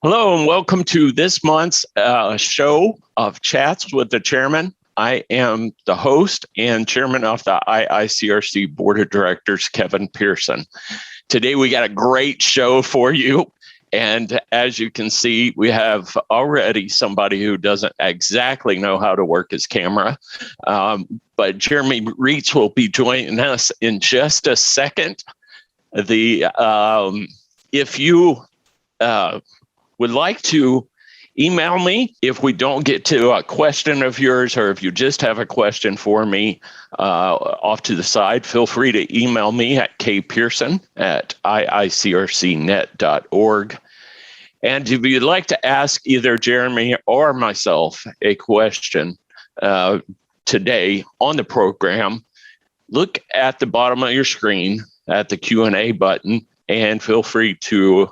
Hello and welcome to this month's show of Chats with the Chairman. I am the host and chairman of the IICRC Board of Directors, Kevin Pearson. Today we got a great show for you. And as you can see, we have already somebody who doesn't exactly know how to work his camera. But Jeremy Reets will be joining us in just a second. If you would like to email me if we don't get to a question of yours, or if you just have a question for me off to the side, feel free to email me at kpearson@iicrcnet.org. And if you'd like to ask either Jeremy or myself a question today on the program, look at the bottom of your screen at the Q&A button and feel free to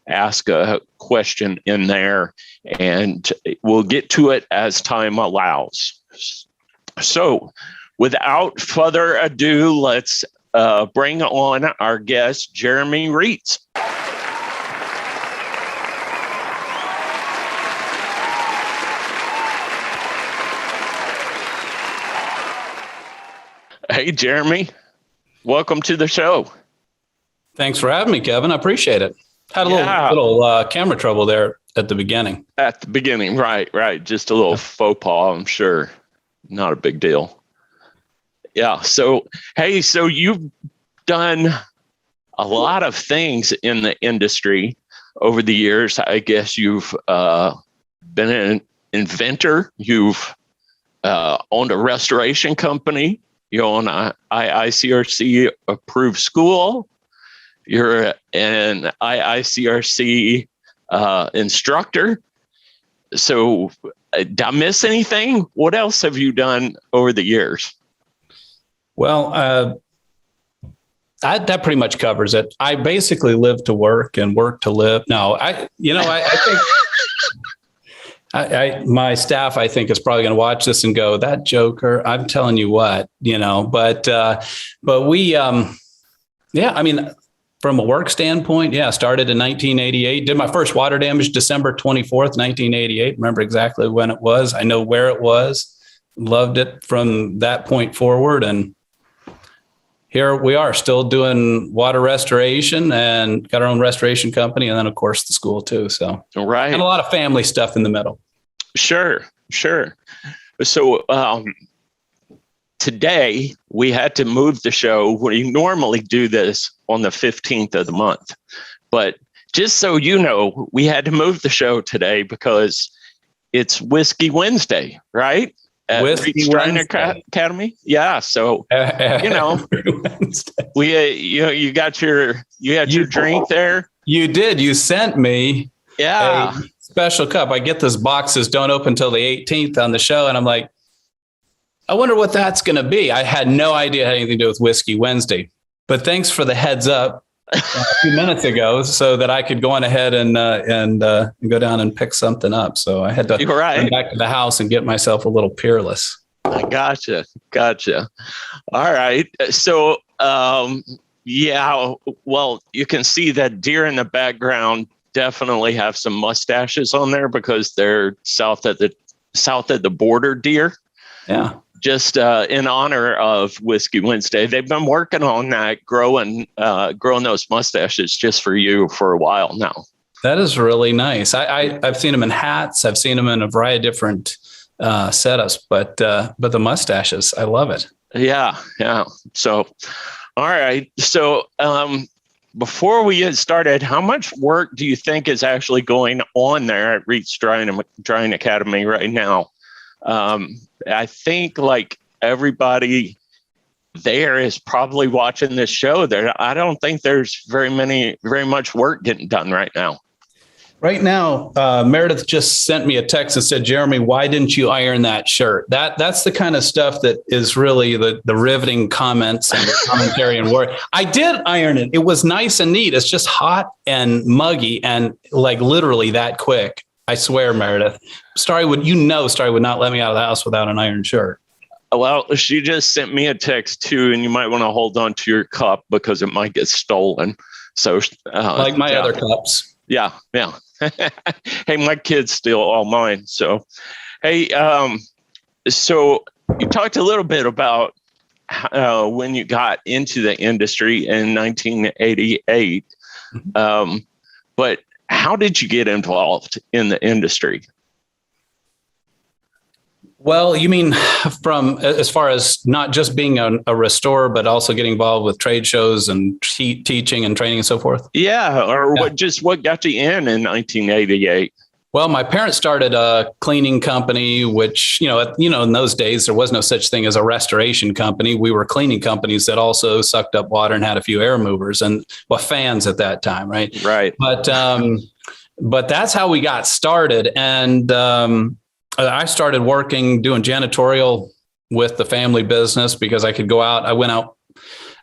ask a question in there, and we'll get to it as time allows. So without further ado, let's bring on our guest, Jeremy Reets. Hey, Jeremy, welcome to the show. Thanks for having me, Kevin. I appreciate it. Had a little camera trouble there at the beginning. At the beginning, right. Just a little faux pas, I'm sure. Not a big deal. Yeah. So, hey, so you've done a lot of things in the industry over the years. I guess you've been an inventor. You've owned a restoration company. You own an IICRC approved school. You're an IICRC instructor. So did I miss anything? What else have you done over the years? Well, that pretty much covers it. I basically live to work and work to live. No, I think my staff, I think, is probably going to watch this and go, that joker, I'm telling you what, but we, from a work standpoint, started in 1988. Did my first water damage December 24th, 1988. Remember exactly when it was. I know where it was. Loved it from that point forward. And here we are still doing water restoration and got our own restoration company. And then, of course, the school, too. So, right. And a lot of family stuff in the middle. Sure. So, today, we had to move the show. We normally do this on the 15th of the month. But just so you know, we had to move the show today because it's Whiskey Wednesday, right? At Whiskey Wednesday Academy. Yeah. So, you got your drink there. You did. You sent me a special cup. I get those boxes, don't open until the 18th on the show. And I'm like, I wonder what that's going to be. I had no idea it had anything to do with Whiskey Wednesday, but thanks for the heads up a few minutes ago so that I could go on ahead and go down and pick something up. So I had to run back to the house and get myself a little peerless. I gotcha. All right. So, well, you can see that deer in the background definitely have some mustaches on there because they're south of the border deer. Yeah. Just in honor of Whiskey Wednesday. They've been working on that, growing those mustaches just for you for a while now. That is really nice. I've seen them in hats. I've seen them in a variety of different setups, but the mustaches, I love it. Yeah. So, all right. So before we get started, how much work do you think is actually going on there at Reets Drying Academy right now? I think like everybody there is probably watching this show. I don't think there's very much work getting done right now. Right now, Meredith just sent me a text and said, Jeremy, why didn't you iron that shirt? That's the kind of stuff that is really the riveting comments and commentary and work. I did iron it. It was nice and neat. It's just hot and muggy and like literally that quick. I swear, Meredith. Starry would not let me out of the house without an iron shirt. Well, she just sent me a text too, and you might want to hold on to your cup because it might get stolen. So, like my other cups. Yeah. Hey, my kids steal all mine. So, hey, so you talked a little bit about when you got into the industry in 1988. But how did you get involved in the industry? Well, you mean from as far as not just being a restorer, but also getting involved with trade shows and teaching and training and so forth? Yeah. Or what got you in 1988? Well, my parents started a cleaning company, which, in those days, there was no such thing as a restoration company. We were cleaning companies that also sucked up water and had a few air movers and fans at that time. Right. Right. But that's how we got started. And I started doing janitorial with the family business because I could go out. I went out.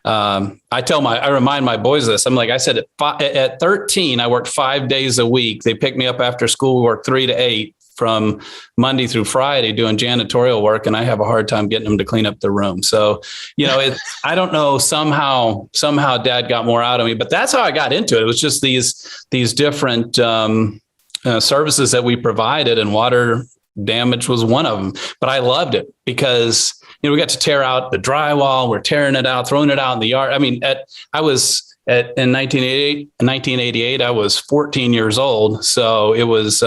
I remind my boys this. I'm like, I said, at 13, I worked 5 days a week. They picked me up after school. We worked 3 to 8 from Monday through Friday doing janitorial work. And I have a hard time getting them to clean up the room. So, I don't know, somehow Dad got more out of me, but that's how I got into it. It was just these different services that we provided, and water damage was one of them. But I loved it because we got to tear out the drywall. We're tearing it out, throwing it out in the yard. I mean, in 1988, I was 14 years old. So it was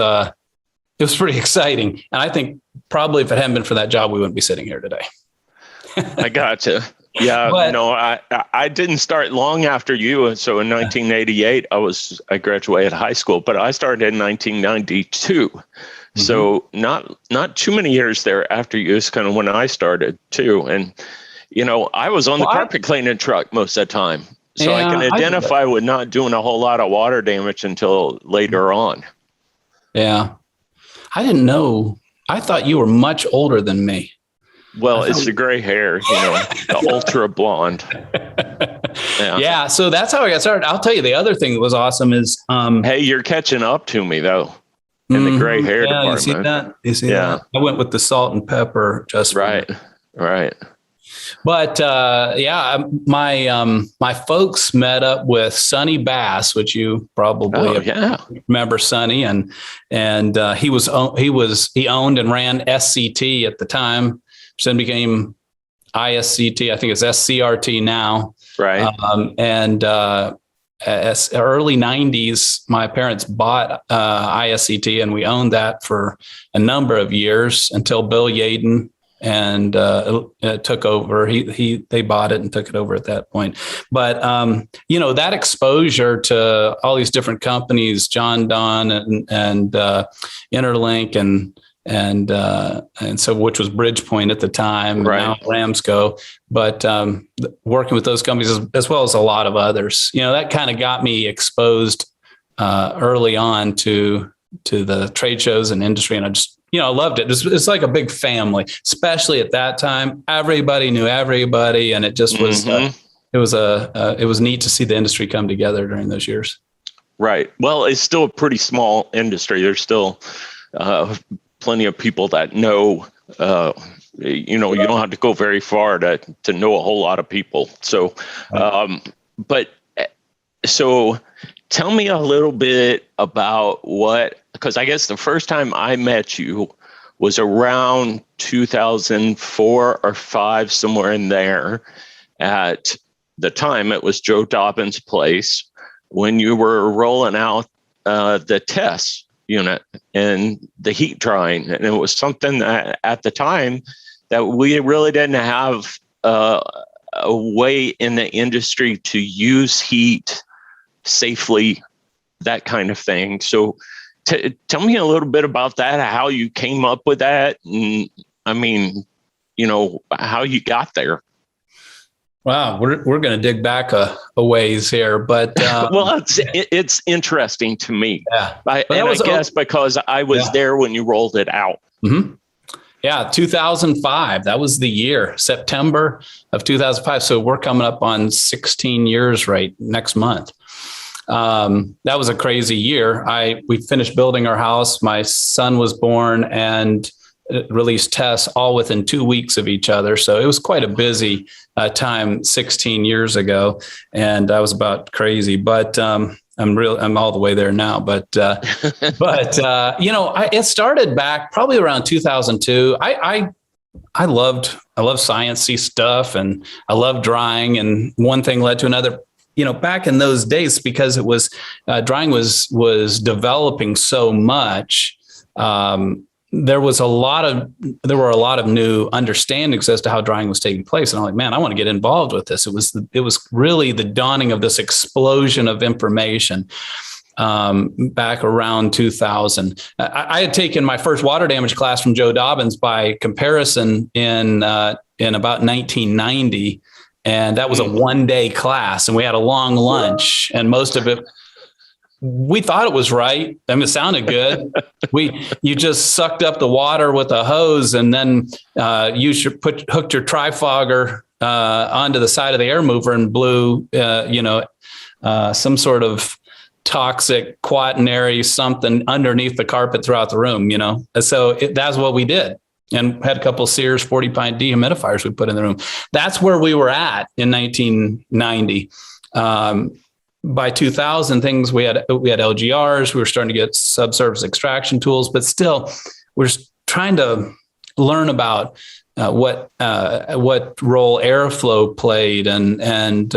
pretty exciting. And I think probably if it hadn't been for that job, we wouldn't be sitting here today. I gotcha. Yeah, I didn't start long after you. So in 1988, I graduated high school, but I started in 1992. So not too many years there after you is kind of when I started too. And, I was on the carpet cleaning truck most of the time. So I can identify with not doing a whole lot of water damage until later on. Yeah. I didn't know. I thought you were much older than me. Well, it's the gray hair, the ultra blonde. Yeah. So that's how I got started. I'll tell you the other thing that was awesome is, hey, you're catching up to me though. In the gray hair department. You see that? I went with the salt and pepper just right. But my folks met up with Sonny Bass, which you probably remember Sonny, and he owned and ran SCT at the time, which then became ISCT. I think it's SCRT now. Right. As early 90s, my parents bought ISCT, and we owned that for a number of years until Bill Yaden took over. They bought it and took it over at that point. But that exposure to all these different companies, John Donne and Interlink and so which was Bridgepoint at the time, right. Now Ramsco, but working with those companies as well as a lot of others, that kind of got me exposed early on to the trade shows and industry, and I just loved it. It's like a big family, especially at that time. Everybody knew everybody, and it just was it was neat to see the industry come together during those years. Right. Well, it's still a pretty small industry. There's still plenty of people that know, you don't have to go very far to know a whole lot of people. So, so tell me a little bit about because I guess the first time I met you was around 2004 or 5, somewhere in there. At the time, it was Joe Dobbins' place when you were rolling out the tests unit and the heat drying. And it was something that at the time that we really didn't have a way in the industry to use heat safely, that kind of thing. So tell me a little bit about that, how you came up with that. And I mean, how you got there. Wow, we're going to dig back a ways here, but well, it's interesting to me. Yeah, I guess because I was there when you rolled it out. Mm-hmm. Yeah, 2005. That was the year, September of 2005. So we're coming up on 16 years next month. That was a crazy year. We finished building our house. My son was born, and released tests all within 2 weeks of each other. So it was quite a busy time 16 years ago, and that was about crazy. But I'm all the way there now, but it started back probably around 2002. I loved sciencey stuff, and I loved drying, and one thing led to another. Back in those days, because it was drying was developing so much. There were a lot of new understandings as to how drying was taking place. And I'm like, man, I want to get involved with this. It was really the dawning of this explosion of information back around 2000. I had taken my first water damage class from Joe Dobbins by comparison in about 1990. And that was a 1-day class, and we had a long lunch, and most of it, we thought it was right. I mean, it sounded good. You just sucked up the water with a hose, and then you hooked your trifogger onto the side of the air mover and blew, some sort of toxic quaternary something underneath the carpet throughout the room. So that's what we did. And had a couple of Sears 40-pint dehumidifiers we put in the room. That's where we were at in 1990. By 2000, we had LGRs. We were starting to get subsurface extraction tools, but still, we're trying to learn about what role airflow played, and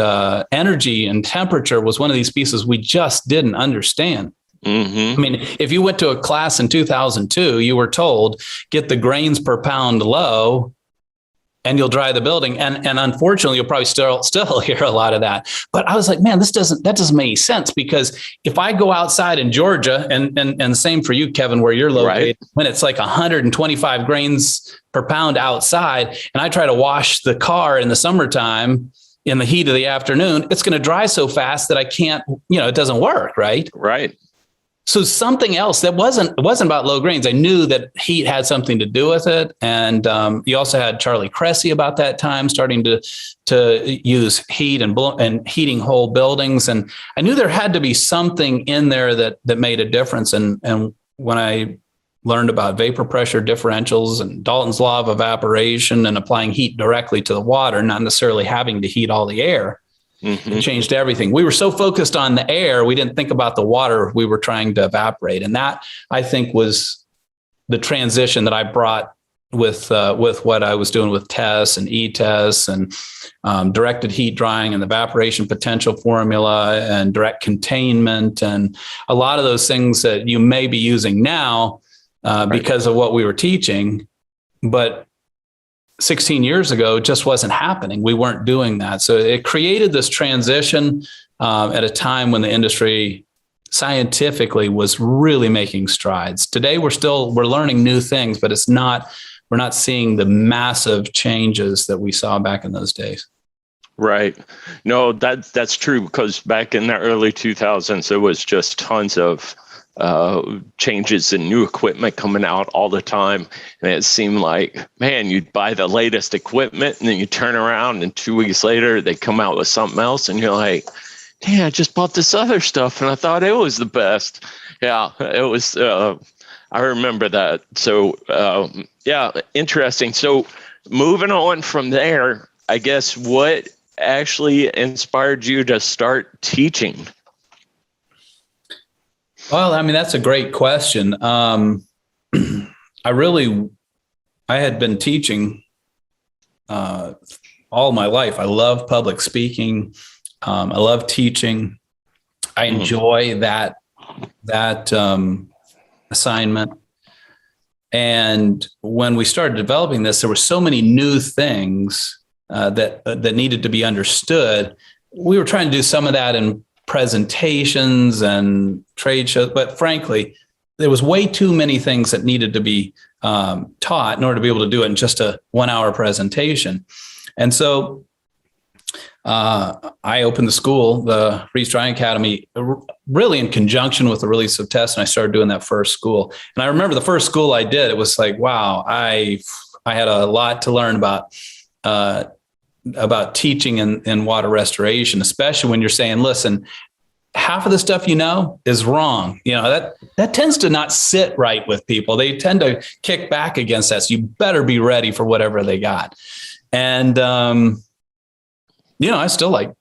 energy and temperature was one of these pieces we just didn't understand. Mm-hmm. I mean, if you went to a class in 2002, you were told, get the grains per pound low and you'll dry the building. And unfortunately, you'll probably still hear a lot of that. But I was like, man, that doesn't make any sense, because if I go outside in Georgia, and same for you, Kevin, where you're located, right, when it's like 125 grains per pound outside, and I try to wash the car in the summertime in the heat of the afternoon, it's going to dry so fast that I can't, it doesn't work. Right. Right. So something else that wasn't about low grains. I knew that heat had something to do with it. And you also had Charlie Cressy about that time starting to use heat and heating whole buildings. And I knew there had to be something in there that made a difference. And when I learned about vapor pressure differentials and Dalton's law of evaporation and applying heat directly to the water, not necessarily having to heat all the air, mm-hmm, it changed everything. We were so focused on the air, we didn't think about the water we were trying to evaporate. And that, I think, was the transition that I brought with what I was doing with TESS and ETESS and directed heat drying and the evaporation potential formula and direct containment and a lot of those things that you may be using now because of what we were teaching. But 16 years ago, it just wasn't happening. We weren't doing that. So it created this transition at a time when the industry scientifically was really making strides. Today, we're learning new things, but we're not seeing the massive changes that we saw back in those days. Right. No, that's true, because back in the early 2000s, there was just tons of changes and new equipment coming out all the time. And it seemed like, man, you'd buy the latest equipment and then you turn around and 2 weeks later they come out with something else and you're like, damn, I just bought this other stuff and I thought it was the best. Yeah, it was, I remember that. So yeah, interesting. So moving on from there, I guess what actually inspired you to start teaching? Well, I mean, that's a great question. I had been teaching all my life. I love public speaking. I love teaching. I enjoy that assignment. And when we started developing this, there were so many new things that needed to be understood. We were trying to do some of that in presentations and trade shows, but frankly, there was way too many things that needed to be taught in order to be able to do it in just a 1-hour presentation. And so I opened the school, the Reets Drying Academy, really in conjunction with the release of TESS, and I started doing that first school. And I remember the first school I did, it was like, wow, I had a lot to learn about teaching in water restoration, especially when you're saying, listen, half of the stuff you know is wrong. That tends to not sit right with people. They tend to kick back against that. So you better be ready for whatever they got. And, I still like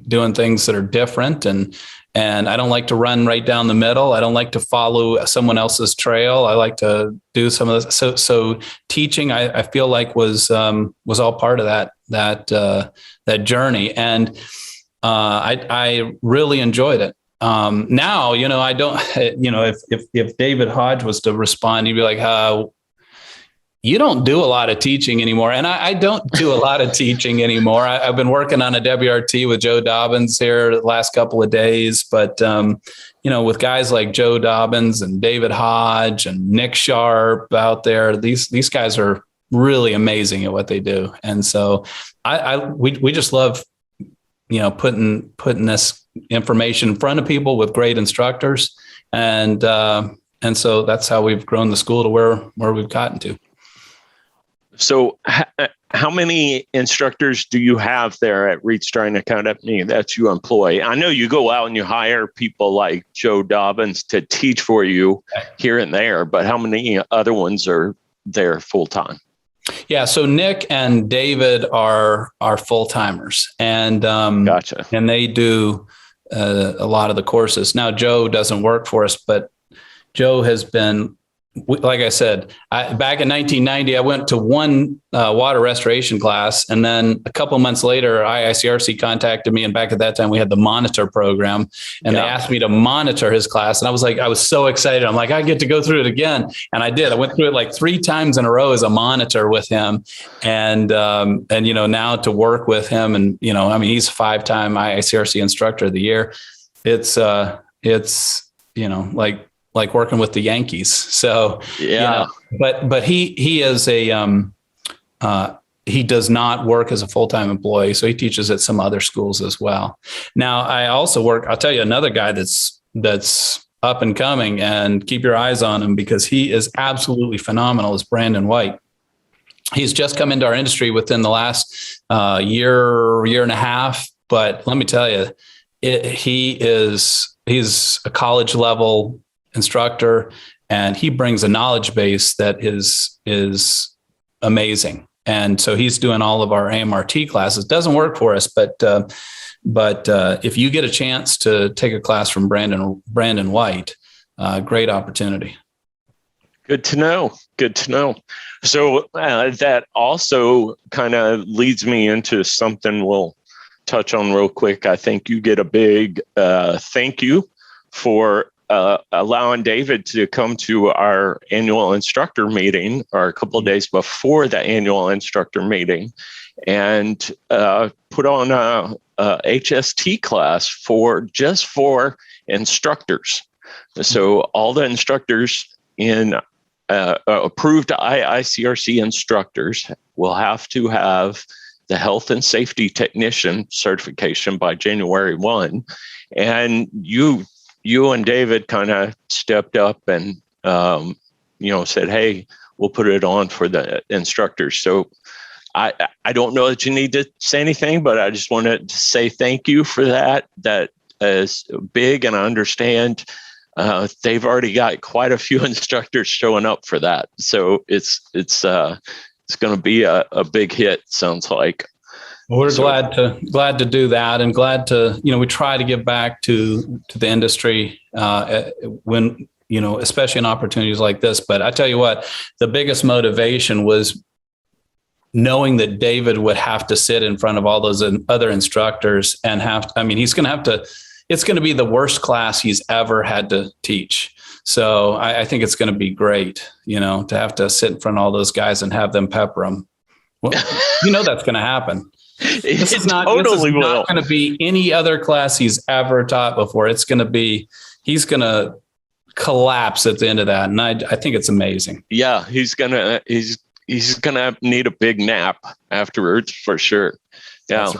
doing things that are different, and I don't like to run right down the middle. I don't like to follow someone else's trail. I like to do some of this. So teaching, I feel like was all part of that journey, and I really enjoyed it. Now, I don't, if David Hodge was to respond, he'd be like, you don't do a lot of teaching anymore. And I don't do a lot of teaching anymore. I've been working on a WRT with Joe Dobbins here the last couple of days, but, with guys like Joe Dobbins and David Hodge and Nick Sharp out there, these guys are really amazing at what they do. And so we just love, putting this information in front of people with great instructors. And so that's how we've grown the school to where we've gotten to. So how many instructors do you have there at Reets Training Academy that you employ? I know you go out and you hire people like Joe Dobbins to teach for you here and there, but how many other ones are there full time? Yeah, so Nick and David are full timers, and gotcha. And they do a lot of the courses. Now Joe doesn't work for us, but Joe has been, like I said, back in 1990, I went to one water restoration class. And then a couple of months later, IICRC contacted me. And back at that time, we had the monitor program. And they asked me to monitor his class. And I was so excited. I'm like, I get to go through it again. And I did. I went through it like 3 times in a row as a monitor with him. And now to work with him. And, he's a 5-time IICRC Instructor of the Year. It's like working with the Yankees. So, but he is he does not work as a full-time employee. So he teaches at some other schools as well. Now I also I'll tell you another guy that's up and coming, and keep your eyes on him because he is absolutely phenomenal, is Brandon White. He's just come into our industry within the last year and a half. But let me tell you, he's a college level instructor, and he brings a knowledge base that is amazing. And so he's doing all of our AMRT classes. Doesn't work for us, but if you get a chance to take a class from Brandon White, great opportunity. Good to know. So that also kind of leads me into something we'll touch on real quick. I think you get a big thank you for allowing David to come to our annual instructor meeting, or a couple of days before the annual instructor meeting, and put on a HST class for instructors. So all the instructors in approved IICRC instructors will have to have the health and safety technician certification by January 1. And you and David kind of stepped up and, said, hey, we'll put it on for the instructors. So I don't know that you need to say anything, but I just wanted to say thank you for that. That is big, and I understand they've already got quite a few instructors showing up for that. So it's going to be a big hit, sounds like. We're glad to do that, and glad to, we try to give back to the industry when, especially in opportunities like this. But I tell you what, the biggest motivation was knowing that David would have to sit in front of all those other instructors and he's going to have to, it's going to be the worst class he's ever had to teach. So I think it's going to be great, to have to sit in front of all those guys and have them pepper them. Well, that's going to happen. This is not going to be any other class he's ever taught before. It's going to be, he's going to collapse at the end of that. And I think it's amazing. Yeah, he's going to need a big nap afterwards for sure. Yeah. Right.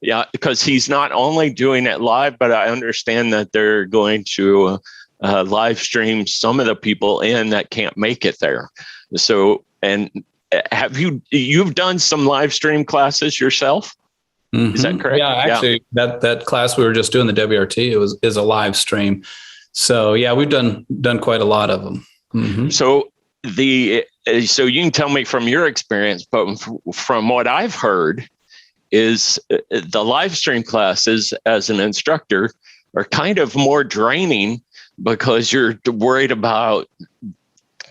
Yeah, because he's not only doing it live, but I understand that they're going to live stream some of the people in that can't make it there. So, and have you've done some live stream classes yourself? Mm-hmm. Is that correct? Yeah, actually, that class we were just doing, the WRT, is a live stream. So yeah, we've done quite a lot of them. Mm-hmm. So you can tell me from your experience, but from what I've heard, is the live stream classes as an instructor are kind of more draining because you're worried about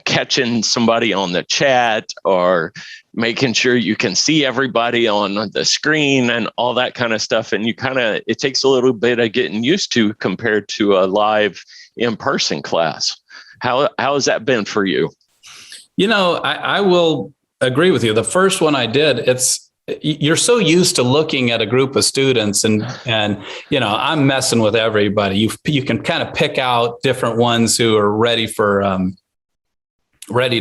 catching somebody on the chat or making sure you can see everybody on the screen and all that kind of stuff. And it takes a little bit of getting used to compared to a live in-person class. How has that been for you? I will agree with you. The first one I did, you're so used to looking at a group of students and I'm messing with everybody. You can kind of pick out different ones who are ready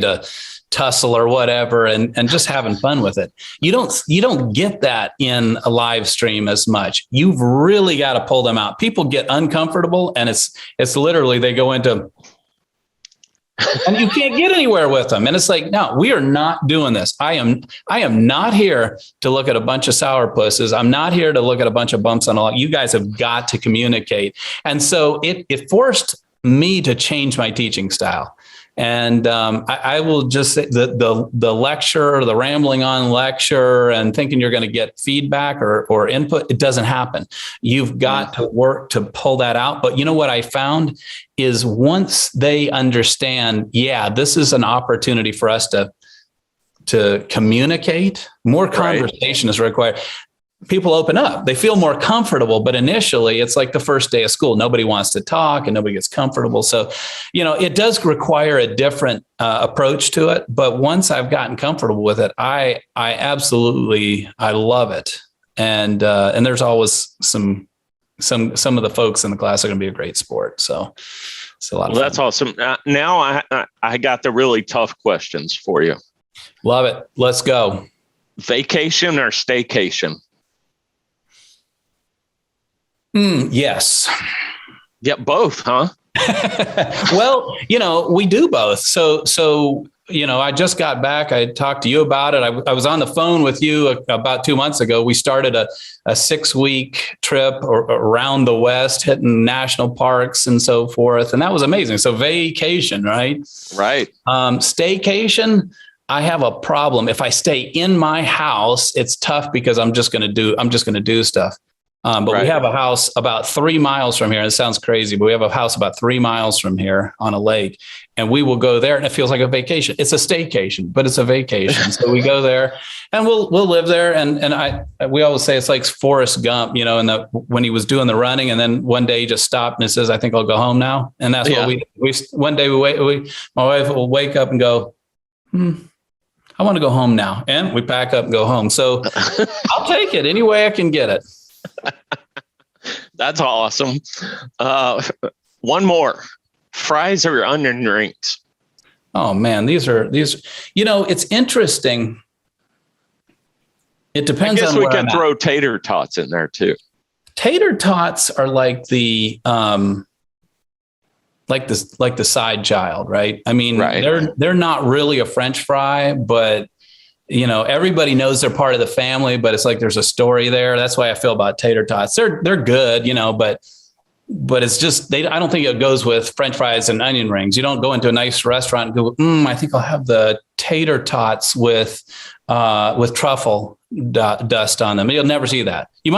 to tussle or whatever, and just having fun with it. You don't get that in a live stream as much. You've really got to pull them out. People get uncomfortable, and it's literally they go into, and you can't get anywhere with them. And it's like, no, we are not doing this. I am not here to look at a bunch of sourpusses. I'm not here to look at a bunch of bumps on a log. You guys have got to communicate. And so it forced me to change my teaching style. And I will just say the lecture, the rambling on lecture and thinking you're going to get feedback or input, it doesn't happen. You've got to work to pull that out. But you know what I found is once they understand, this is an opportunity for us to communicate, more conversation is required. People open up, they feel more comfortable, but initially it's like the first day of school. Nobody wants to talk and nobody gets comfortable. So, it does require a different approach to it. But once I've gotten comfortable with it, I absolutely love it. And there's always some of the folks in the class are going to be a great sport. So it's a lot of fun. That's awesome. Now I got the really tough questions for you. Love it. Let's go. Vacation or staycation? Yes. Yeah, both, huh? Well, we do both. So, I just got back. I talked to you about it. I was on the phone with you about 2 months ago. We started a 6-week trip around the West, hitting national parks and so forth. And that was amazing. So vacation, right? Right. Staycation. I have a problem. If I stay in my house, it's tough because I'm just going to do stuff. But we have a house about 3 miles from here. And it sounds crazy, but we have a house about 3 miles from here on a lake, and we will go there and it feels like a vacation. It's a staycation, but it's a vacation. So we go there and we'll live there. And we always say it's like Forrest Gump, when he was doing the running, and then one day he just stopped and says, I think I'll go home now. And that's what we one day my wife will wake up and go, I want to go home now. And we pack up and go home. So I'll take it any way I can get it. That's awesome. One more. Fries or onion rings? Oh man, these it's interesting. It depends on where we can throw tater tots in there too. Tater tots are like the side child, right? I mean, they're not really a French fry, but everybody knows they're part of the family, but it's like there's a story there. That's why I feel about tater tots. They're good, but it's just I don't think it goes with French fries and onion rings. You don't go into a nice restaurant and go, I think I'll have the tater tots with truffle dust on them. You'll never see that. You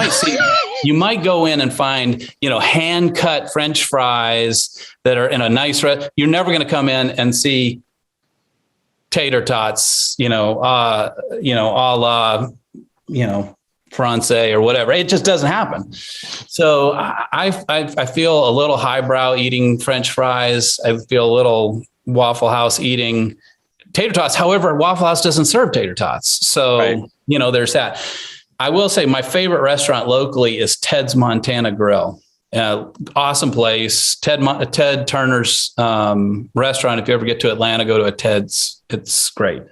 might go in and find, hand cut French fries that are in a nice You're never going to come in and see tater tots, a la, Francais or whatever. It just doesn't happen. So I feel a little highbrow eating French fries. I feel a little Waffle House eating tater tots. However, Waffle House doesn't serve tater tots. So, there's that. I will say my favorite restaurant locally is Ted's Montana Grill. Awesome place. Ted Turner's restaurant. If you ever get to Atlanta, go to a Ted's. It's great.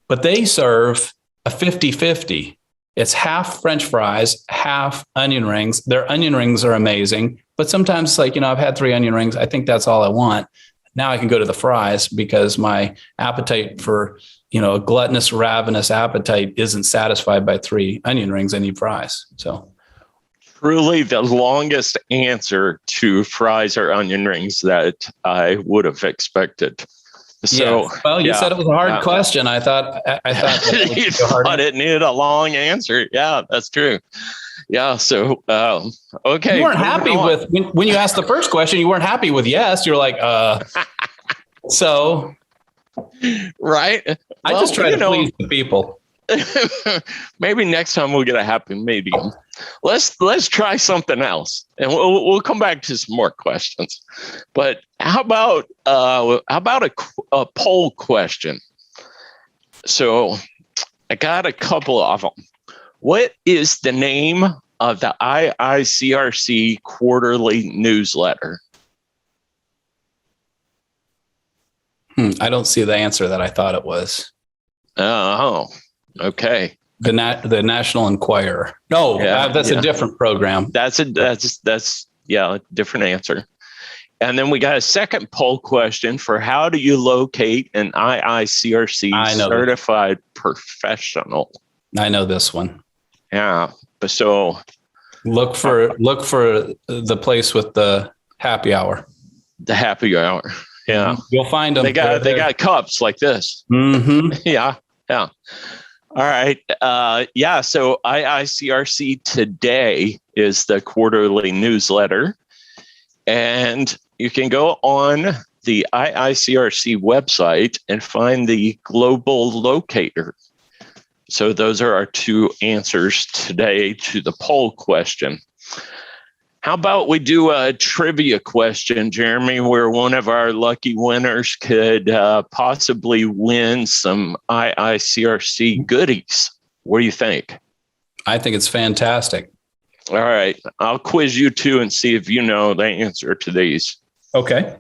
But they serve a 50-50. It's half French fries, half onion rings. Their onion rings are amazing. But sometimes it's like, I've had 3 onion rings. I think that's all I want. Now I can go to the fries because my appetite for, a gluttonous, ravenous appetite isn't satisfied by 3 onion rings. I need fries. So truly the longest answer to fries or onion rings that I would have expected. So, well, you said it was a hard question. I thought you thought it needed a long answer. Yeah, that's true. Yeah. So, okay. You weren't happy with when you asked the first question. You weren't happy with yes. You're like, so. Right. I just try to please the people. Maybe next time we'll get a happy medium. Let's try something else, and we'll come back to some more questions. But how about a poll question? So I got a couple of them. What is the name of the IICRC quarterly newsletter? I don't see the answer that I thought it was. Oh, okay. The National Enquirer. No, that's a different program. That's a different answer. And then we got a second poll question for how do you locate an IICRC certified professional? I know this one. Yeah. So look for the place with the happy hour. The happy hour. Yeah. You'll find them. They got cups like this. Mm-hmm. Yeah. Yeah. All right. So IICRC Today is the quarterly newsletter. And you can go on the IICRC website and find the global locator. So those are our two answers today to the poll question. How about we do a trivia question, Jeremy, where one of our lucky winners could possibly win some IICRC goodies? What do you think? I think it's fantastic. All right. I'll quiz you too and see if you know the answer to these. Okay.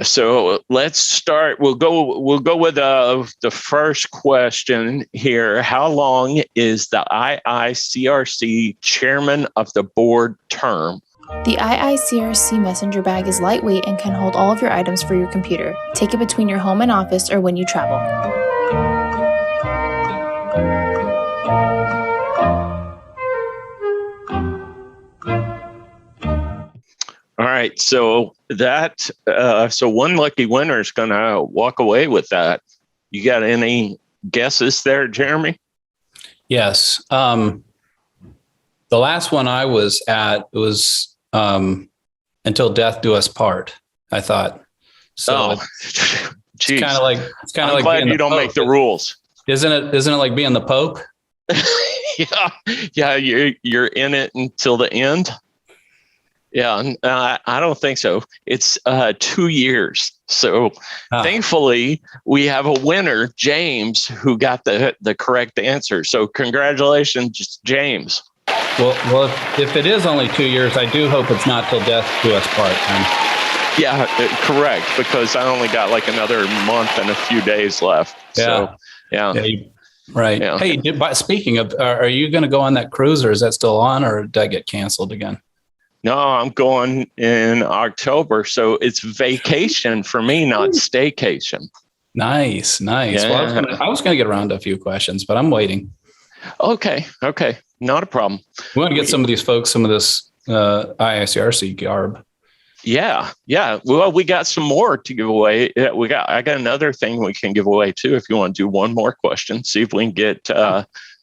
So let's start. We'll go with the first question here. How long is the IICRC chairman of the board term? The IICRC messenger bag is lightweight and can hold all of your items for your computer. Take it between your home and office or when you travel. All right, so so one lucky winner is going to walk away with that. You got any guesses there, Jeremy? Yes. The last one I was at was Until Death Do Us Part, I thought. So geez. It's kind of like glad you don't make the rules. Isn't it like being the Pope? Yeah, you're in it until the end. Yeah, I don't think so. It's 2 years. So thankfully, we have a winner, James, who got the correct answer. So congratulations, James. Well, if it is only 2 years, I do hope it's not till death do us part. Yeah, correct. Because I only got like another month and a few days left. Yeah. So, yeah. Right. Yeah. Hey, speaking of, are you going to go on that cruise, or is that still on, or did I get canceled again? No, I'm going in October. So it's vacation for me, not staycation. Nice. Yeah. Well, I was going to get around to a few questions, but I'm waiting. Okay. Not a problem. We want to get some of these folks some of this IICRC garb. Yeah. Well, we got some more to give away. I got another thing we can give away too. If you want to do one more question, see if we can get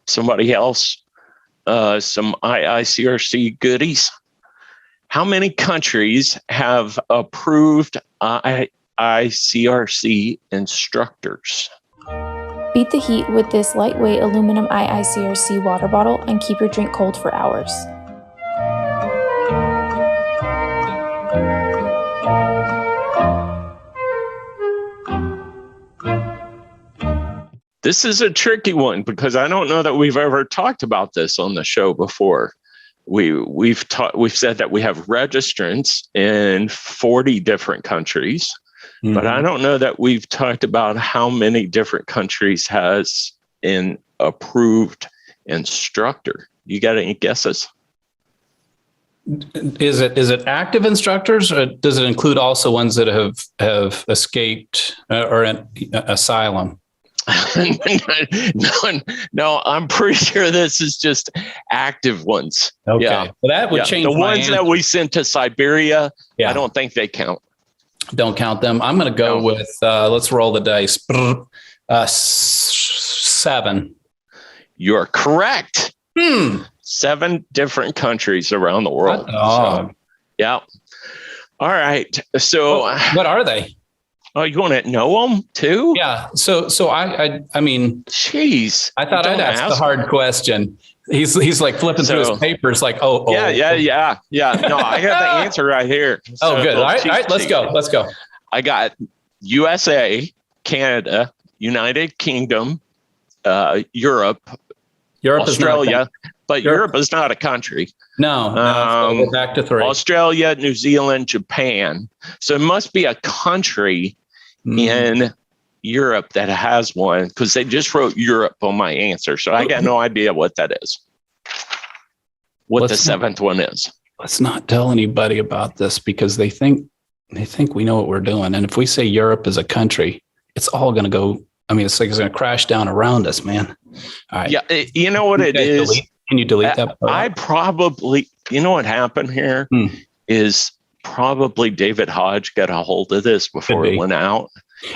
somebody else some IICRC goodies. How many countries have approved IICRC instructors? Beat the heat with this lightweight aluminum IICRC water bottle and keep your drink cold for hours. This is a tricky one because I don't know that we've ever talked about this on the show before. We've said that we have registrants in 40 different countries, but I don't know that we've talked about how many different countries has an approved instructor. You got any guesses? Is it active instructors, or does it include also ones that have escaped or an asylum? No, I'm pretty sure this is just active ones. Okay. Yeah. Well, that would change the ones that we sent to Siberia. Yeah. I don't think they count. Don't count them. I'm going to go with, let's roll the dice. 7. You're correct. 7 different countries around the world. So, yeah. All right. So what are they? Oh, you want to know them too? Yeah. So I mean, jeez, I thought I'd ask the hard question. He's like flipping through his papers like, yeah. No, I got the answer right here. So good. All right. Let's go. I got USA, Canada, United Kingdom, Europe, Australia, but Europe is not a country. No, go back to 3. Australia, New Zealand, Japan. So it must be a country in Europe that has one, because they just wrote Europe on my answer. So I got no idea what that is. What the 7th one is. Let's not tell anybody about this, because they think we know what we're doing. And if we say Europe is a country, it's all going to go. I mean, it's like it's going to crash down around us, man. All right. Yeah. You know what it is? Can you delete that? I probably, you know what happened here is probably David Hodge got a hold of this before it went out.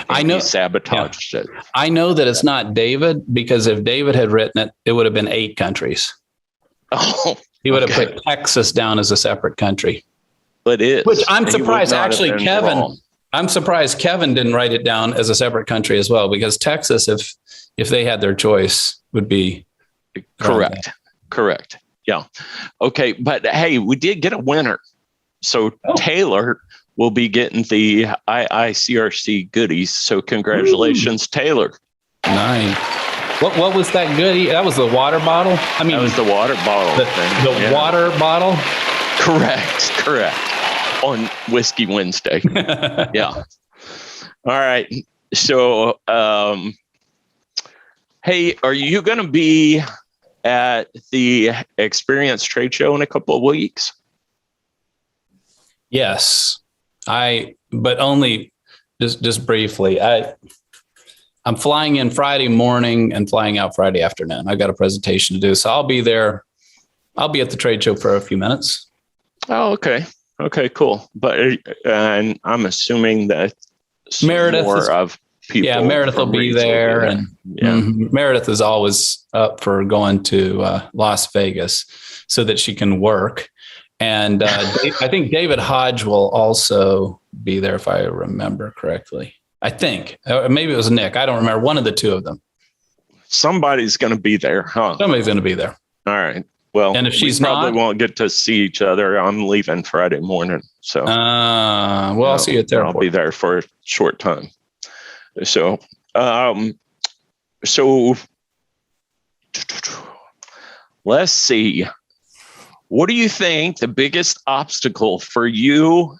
I know he sabotaged it. I know that it's not David, because if David had written it, it would have been 8 countries. Oh, he would have put Texas down as a separate country. But it is. Which I'm surprised, actually, I'm surprised Kevin didn't write it down as a separate country as well, because Texas, if they had their choice, would be correct. Yeah. Okay. But hey, we did get a winner. So Taylor will be getting the IICRC goodies. So congratulations, Taylor. Nice. What was that goodie? That was the water bottle? I mean, that was the water bottle. The water bottle? Correct. On Whiskey Wednesday. Yeah. All right. So, hey, are you going to be at the Experience Trade Show in a couple of weeks? Yes, but only just briefly. I'm flying in Friday morning and flying out Friday afternoon. I've got a presentation to do, so I'll be there. I'll be at the trade show for a few minutes. Oh, okay. Okay, cool. But and I'm assuming that Meredith Meredith will be there, and Meredith is always up for going to Las Vegas so that she can work. And I think David Hodge will also be there, if I remember correctly. I think maybe it was Nick. I don't remember. One of the two of them. Somebody's going to be there, huh? Somebody's going to be there. All right. Well, and if she's probably won't get to see each other. I'm leaving Friday morning, so I'll see you at the airport. I'll be there for a short time. So, let's see. What do you think the biggest obstacle for you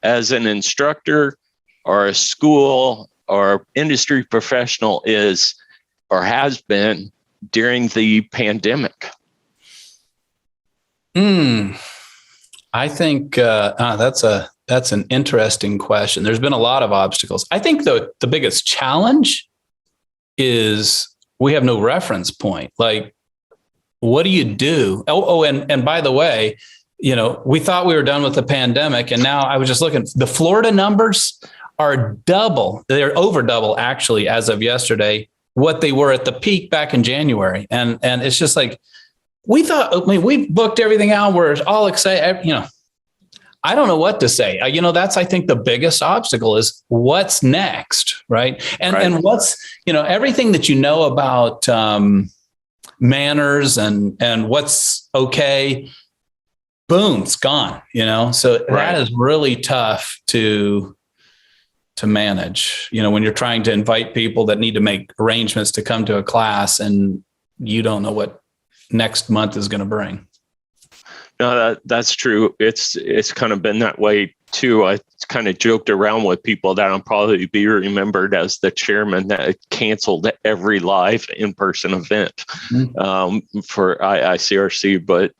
as an instructor or a school or industry professional is or has been during the pandemic? I think that's an interesting question. There's been a lot of obstacles. I think the biggest challenge is we have no reference point. Like, what do you do? And by the way, we thought we were done with the pandemic, and now I was just looking. The Florida numbers are double. They're over double, actually, as of yesterday, what they were at the peak back in January. And it's just like, we booked everything out. We're all excited. I don't know what to say. That's, I think, the biggest obstacle is what's next. Right. And what's, everything that about manners and what's okay, boom, it's gone, so that is really tough to manage, when you're trying to invite people that need to make arrangements to come to a class and you don't know what next month is going to bring. No, that's true. It's kind of been that way too. I kind of joked around with people that I'll probably be remembered as the chairman that canceled every live in-person event for IICRC. But,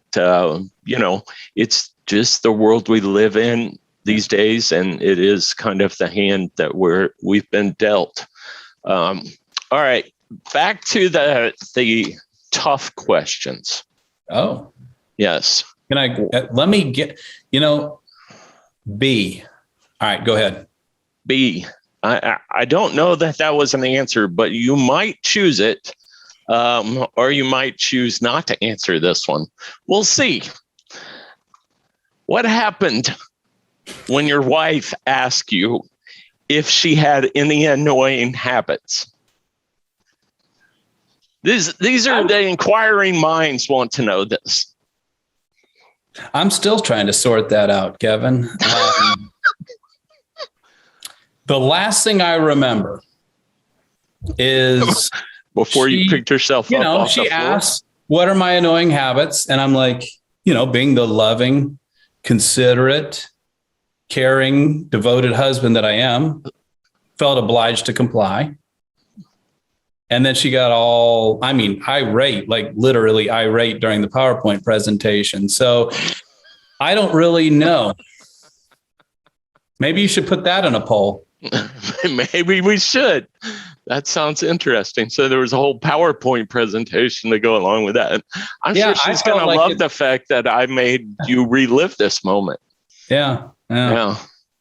it's just the world we live in these days, and it is kind of the hand that we've been dealt. All right, back to the tough questions. Oh, yes. Let me get, B. All right, go ahead. be? I don't know that was an answer, but you might choose it, or you might choose not to answer this one. We'll see. What happened when your wife asked you if she had any annoying habits? These are the inquiring minds want to know this. I'm still trying to sort that out, Kevin. The last thing I remember is before you picked yourself up off she the floor? asked, what are my annoying habits? And I'm like, being the loving, considerate, caring, devoted husband that I am, felt obliged to comply. And then she got irate, like literally irate during the PowerPoint presentation. So I don't really know. Maybe you should put that in a poll. Maybe we should. That sounds interesting. So there was a whole PowerPoint presentation to go along with that. I'm sure she's going to love the fact that I made you relive this moment. Yeah.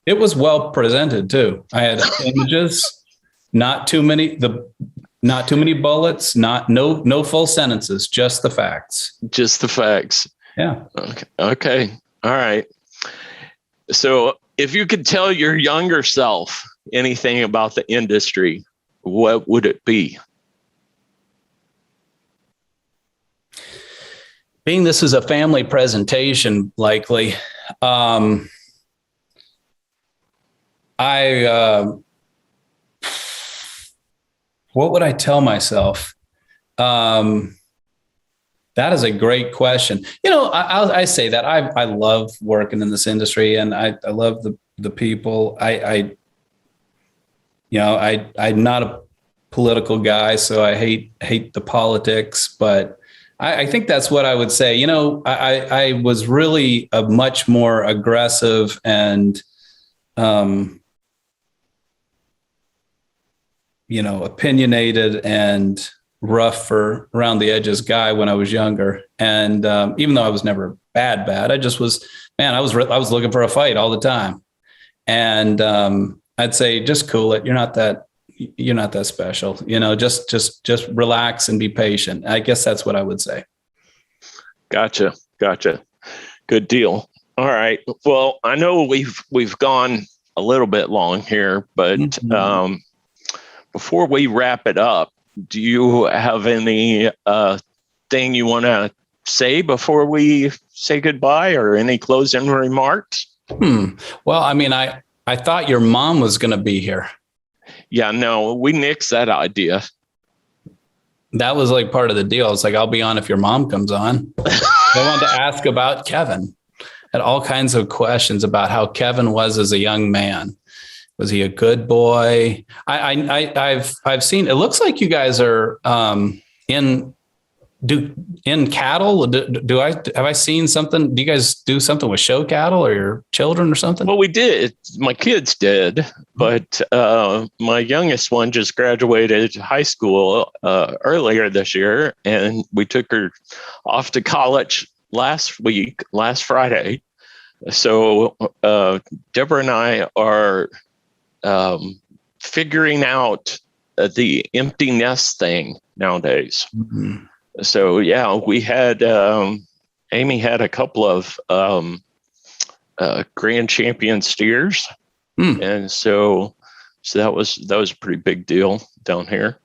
It was well presented too. I had images, not too many bullets, no full sentences, just the facts. Just the facts. Yeah. Okay. All right. So if you could tell your younger self anything about the industry, what would it be? Being this is a family presentation, likely, what would I tell myself? That is a great question. I say that I love working in this industry, and I love the people. I'm not a political guy, so I hate the politics, but I think that's what I would say. I was really a much more aggressive and, opinionated and rough for around the edges guy when I was younger. And even though I was never bad, I just was, I was looking for a fight all the time. And I'd say, just cool it. You're not that special, just relax and be patient. I guess that's what I would say. Gotcha. Good deal. All right. Well, I know we've gone a little bit long here, but before we wrap it up, do you have any thing you want to say before we say goodbye, or any closing remarks? Well, I thought your mom was going to be here. Yeah, no, we nixed that idea. That was like part of the deal. It's like, I'll be on if your mom comes on. I wanted to ask about Kevin. Had all kinds of questions about how Kevin was as a young man. Was he a good boy? I've seen, it looks like you guys are in cattle. Have I seen something? Do you guys do something with show cattle or your children or something? Well, we did. My kids did, but my youngest one just graduated high school earlier this year, and we took her off to college last Friday. So Deborah and I are figuring out the empty nest thing nowadays. Mm-hmm. So yeah, we had Amy had a couple of grand champion steers, and so that was a pretty big deal down here,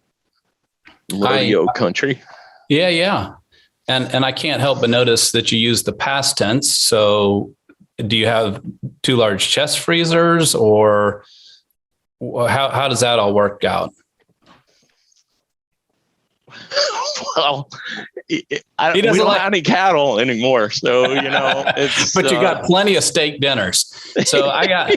rodeo country. Yeah, and I can't help but notice that you use the past tense. So, do you have two large chest freezers, or how does that all work out? Well, we don't have any cattle anymore, so it's. But you got plenty of steak dinners. So I got,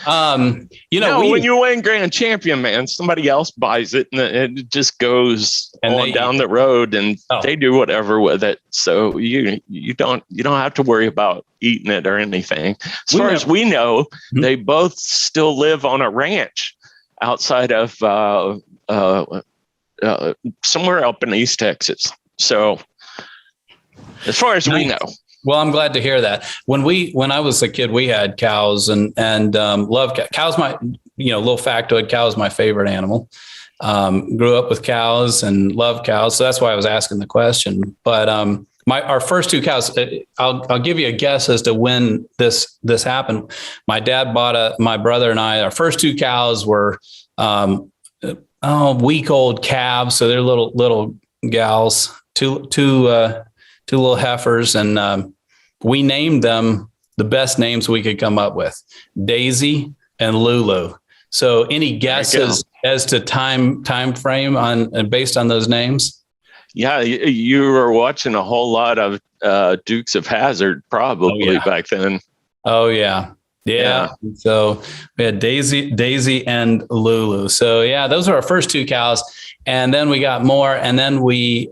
when you win grand champion, man, somebody else buys it and it just goes down the road, and they do whatever with it. So you don't have to worry about eating it or anything. As far as we know, they both still live on a ranch outside of somewhere up in East Texas. So as far as we know. Well, I'm glad to hear that. When I was a kid, we had cows and loved cows. Little factoid, cow is my favorite animal. Grew up with cows and love cows. So that's why I was asking the question. But our first two cows, I'll give you a guess as to when this happened. My dad bought my brother and I, our first two cows were week-old calves. So they're little gals, two little heifers. And we named them the best names we could come up with, Daisy and Lulu. So any guesses as to time frame based on those names? Yeah, you were watching a whole lot of Dukes of Hazzard probably back then. Oh yeah. So we had Daisy and Lulu. So yeah, those are our first two cows, and then we got more, and then we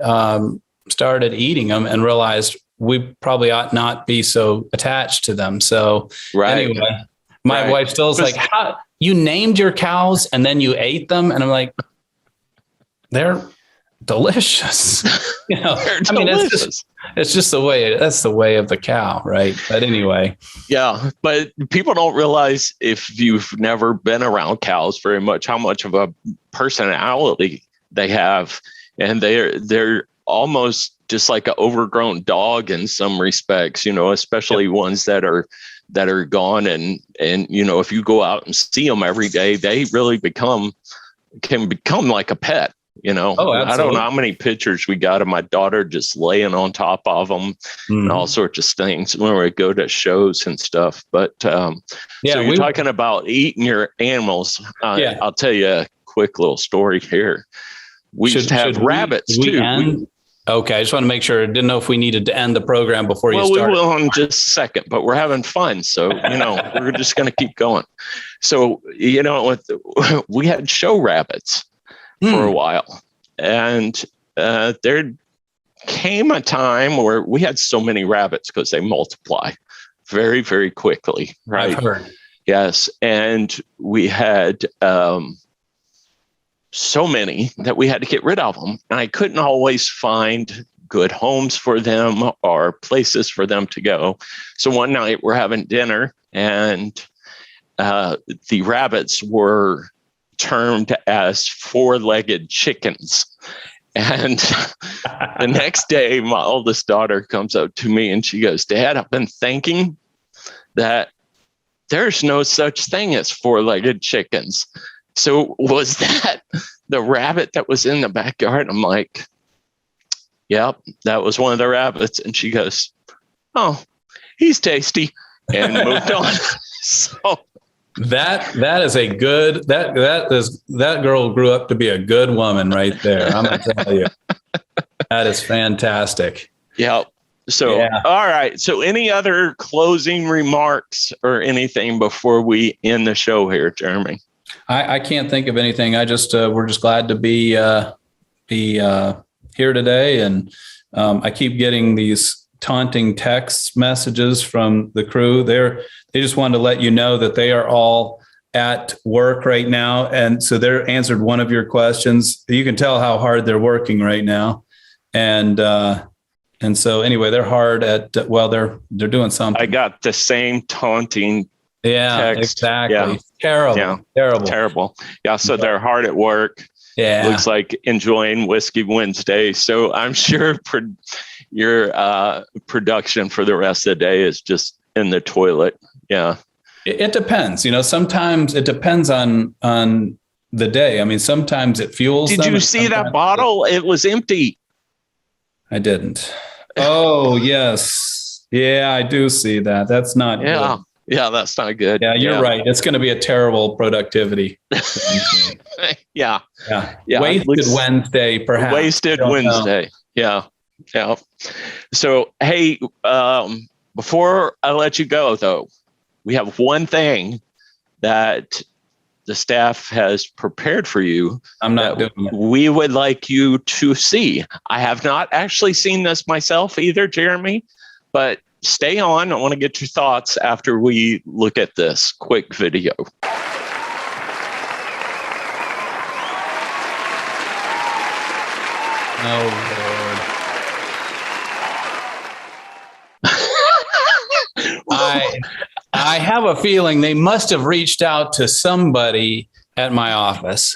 started eating them and realized we probably ought not be so attached to them. So anyway, my wife still is like, how you named your cows and then you ate them? And I'm like, they're delicious. They're delicious. It's just that's the way of the cow. Right. But anyway. Yeah. But people don't realize, if you've never been around cows very much, how much of a personality they have. And they're almost just like an overgrown dog in some respects, especially ones that are gone. And, if you go out and see them every day, they really can become like a pet. Oh, I don't know how many pictures we got of my daughter just laying on top of them and all sorts of things when we go to shows and stuff. But so you're talking about eating your animals. I'll tell you a quick little story here. We used to have rabbits too. Okay, I just want to make sure. I didn't know if we needed to end the program before you started. Well, we will in just a second, but we're having fun. So, we're just going to keep going. So, we had show rabbits for a while. And there came a time where we had so many rabbits because they multiply very, very quickly. Right. I've heard. Yes. And we had so many that we had to get rid of them. And I couldn't always find good homes for them or places for them to go. So one night we're having dinner, and the rabbits were termed as four-legged chickens. And the next day, my oldest daughter comes up to me and she goes, "Dad, I've been thinking that there's no such thing as four-legged chickens. So was that the rabbit that was in the backyard?" I'm like, "Yep, that was one of the rabbits." And she goes, "Oh, he's tasty," and moved on. So that is a good, that girl grew up to be a good woman right there. I'm going to tell you, that is fantastic. Yeah. So, All right. So any other closing remarks or anything before we end the show here, Jeremy? I can't think of anything. We're just glad to be here today. And I keep getting these taunting text messages from the crew. They just wanted to let you know that they are all at work right now. And so they're answered one of your questions. You can tell how hard they're working right now. And so anyway, they're hard at, they're doing something. I got the same taunting text. Exactly. Yeah. Terrible. Yeah. So they're hard at work. Yeah. Looks like enjoying Whiskey Wednesday. So I'm sure your production for the rest of the day is just in the toilet. Yeah. It depends. Sometimes it depends on the day. I mean, sometimes it fuels them. Did you see that bottle? It was empty. I didn't. Oh, yes. Yeah, I do see that. That's not good. Yeah, that's not good. Yeah, you're right. It's going to be a terrible productivity. Yeah. Wasted Wednesday, perhaps. Wasted Wednesday. Yeah. So, hey, before I let you go, though, we have one thing that the staff has prepared for you. I'm not doing it. We would like you to see. I have not actually seen this myself either, Jeremy, but stay on. I want to get your thoughts after we look at this quick video. Oh, Lord. have a feeling they must have reached out to somebody at my office.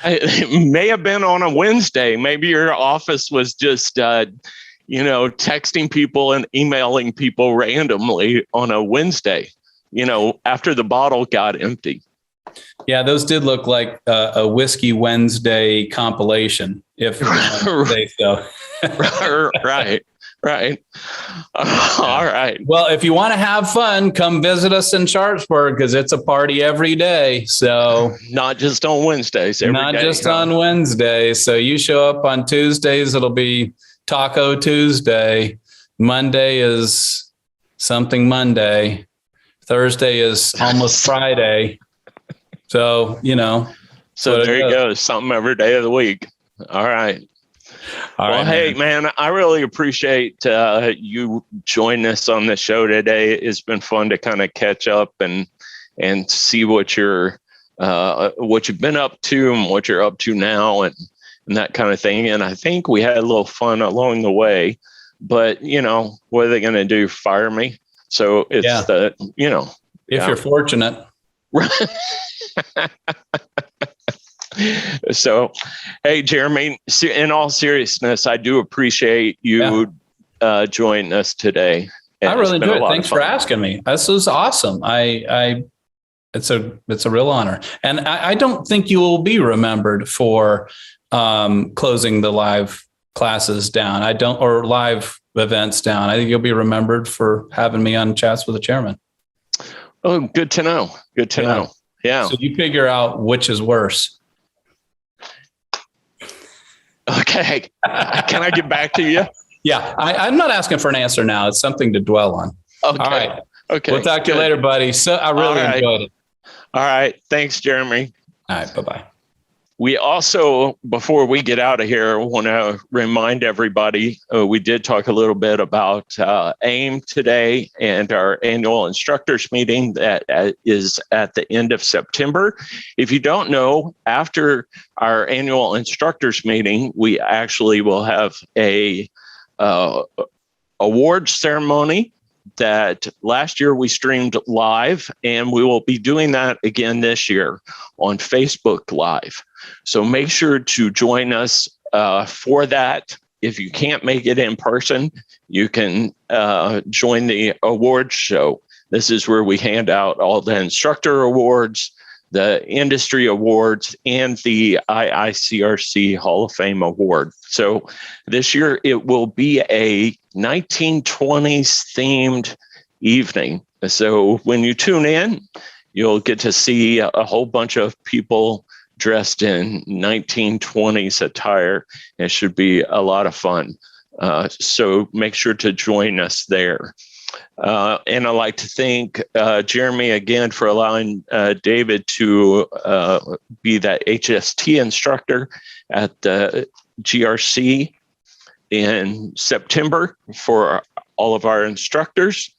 It may have been on a Wednesday. Maybe your office was just, texting people and emailing people randomly on a Wednesday, after the bottle got empty. Yeah, those did look like a Whiskey Wednesday compilation, if you say so. Right. All right. Well, if you want to have fun, come visit us in Sharpsburg because it's a party every day. So not just on Wednesdays. Not just on Wednesdays. So you show up on Tuesdays, it'll be Taco Tuesday. Monday is something Monday. Thursday is almost Friday. So, So there you go. Something every day of the week. All right. Well, hey, man, I really appreciate you joining us on the show today. It's been fun to kind of catch up and see what you've been up to and what you're up to now and that kind of thing. And I think we had a little fun along the way. But, what are they going to do? Fire me? So it's if you're fortunate. So, hey, Jeremy, in all seriousness, I do appreciate you joining us today. I really enjoyed it. Thanks for asking me. This is awesome. It's a real honor. And I don't think you will be remembered for closing the live classes down. Or live events down. I think you'll be remembered for having me on Chats with the Chairman. Oh, good to know. Good to know. Yeah. So you figure out which is worse. Okay. Can I get back to you? Yeah. I'm not asking for an answer now. It's something to dwell on. Okay. All right. Okay. We'll talk to you later, buddy. So I really enjoyed it. All right. Thanks, Jeremy. All right. Bye-bye. We also, before we get out of here, want to remind everybody, we did talk a little bit about AIM today and our annual instructors meeting that is at the end of September. If you don't know, after our annual instructors meeting, we actually will have a awards ceremony that last year we streamed live, and we will be doing that again this year on Facebook Live. So make sure to join us for that. If you can't make it in person, you can join the awards show. This is where we hand out all the instructor awards, the industry awards, and the IICRC Hall of Fame award. So this year it will be a 1920s themed evening. So when you tune in, you'll get to see a whole bunch of people dressed in 1920s attire. It should be a lot of fun. So make sure to join us there. And I'd like to thank Jeremy again for allowing David to be that HST instructor at the GRC in September for all of our instructors.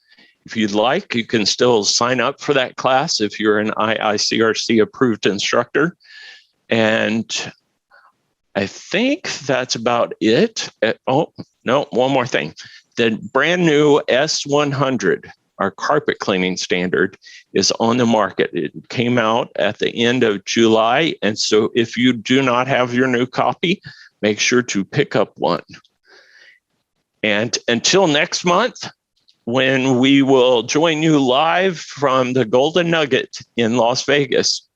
If you'd like, you can still sign up for that class if you're an IICRC approved instructor. And I think that's about it. Oh, no, one more thing. The brand new S100, our carpet cleaning standard, is on the market. It came out at the end of July. And so if you do not have your new copy, make sure to pick up one. And until next month, when we will join you live from the Golden Nugget in Las Vegas,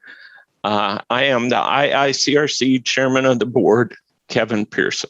I am the IICRC Chairman of the Board, Kevin Pearson.